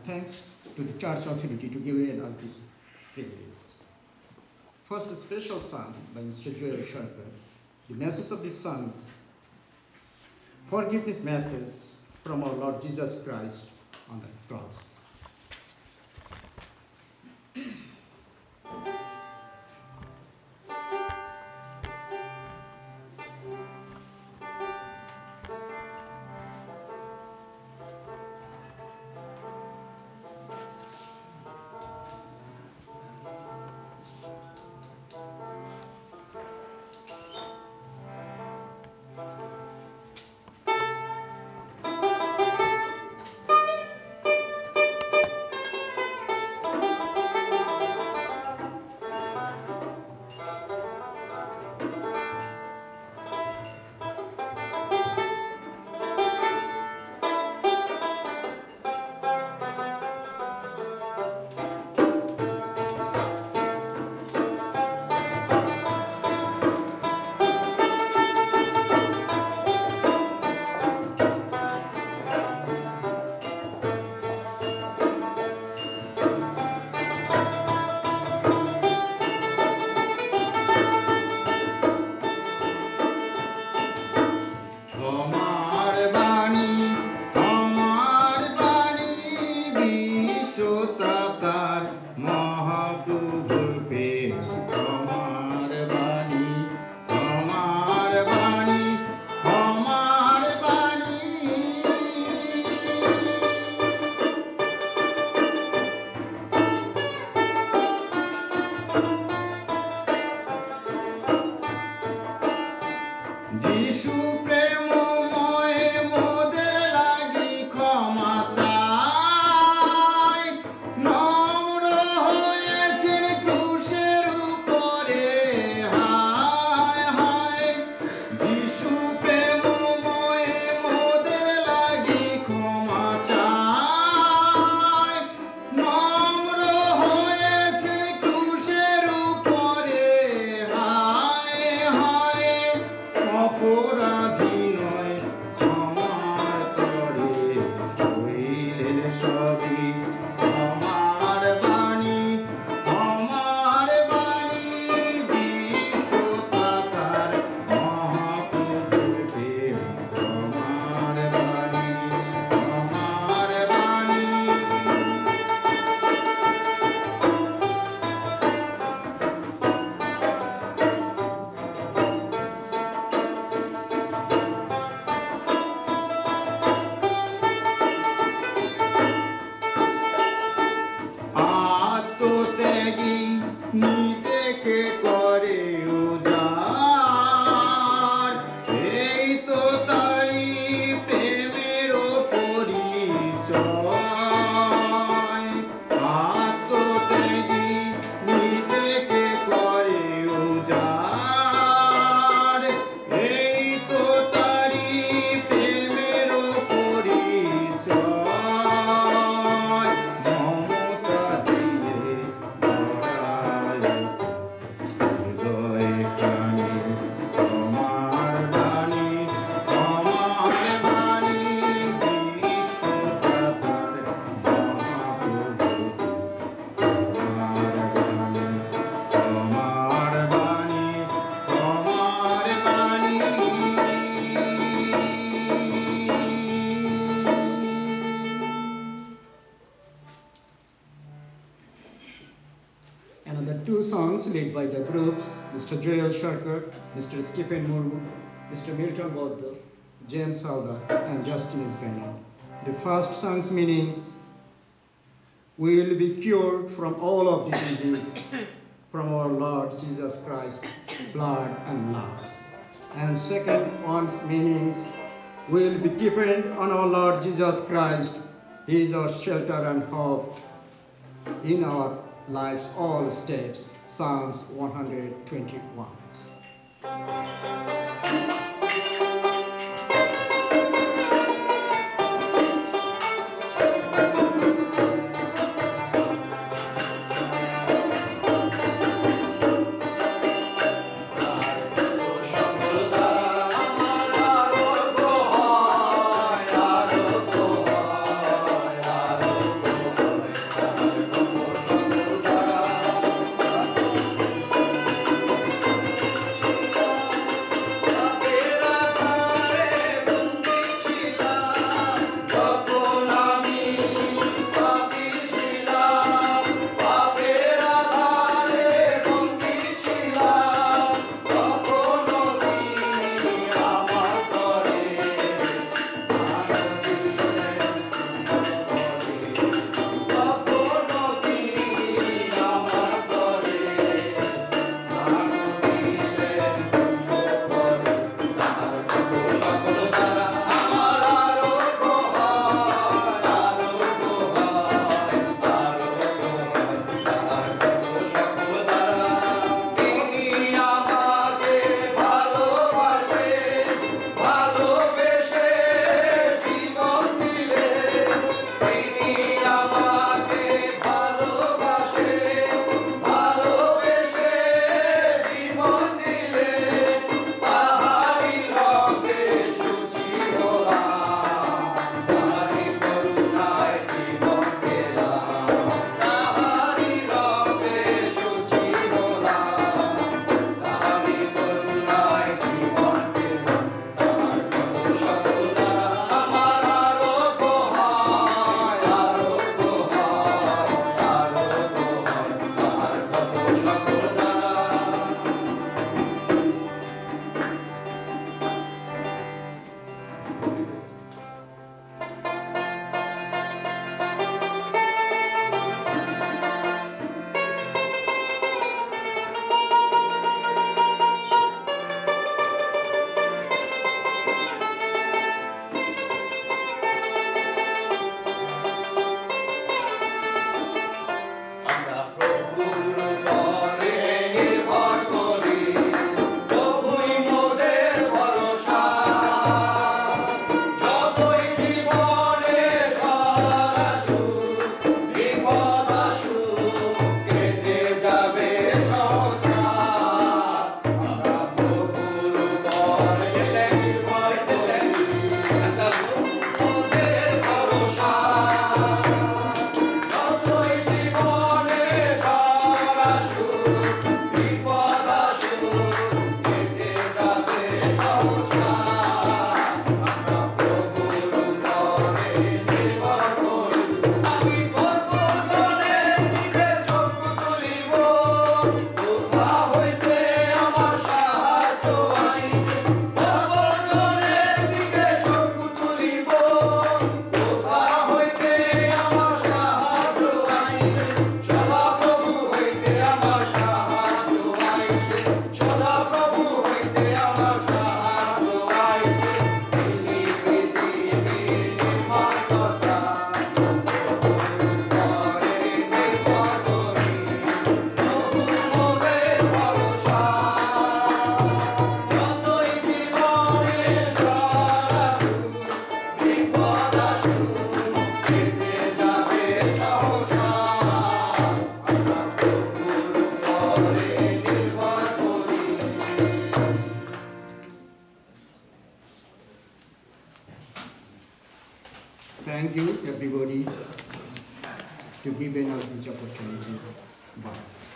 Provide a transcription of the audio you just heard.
thanks to the church authority to give us this privilege. First, a special song by Mr. Joel Sharper. The message of this song is forgiveness message from our Lord Jesus Christ on the cross. Led by the groups Mr. Joel Sharker, Mr. Stephen Murgu, Mr. Milton Boddo, James Sauda, and Justin Isbania. The first song's meanings: we will be cured from all of diseases from our Lord Jesus Christ, blood and love. And second one's meanings: we will be dependent on our Lord Jesus Christ. He is our shelter and hope in our life's all steps. Psalms 121. thank you, everybody, to give us this opportunity. Bye.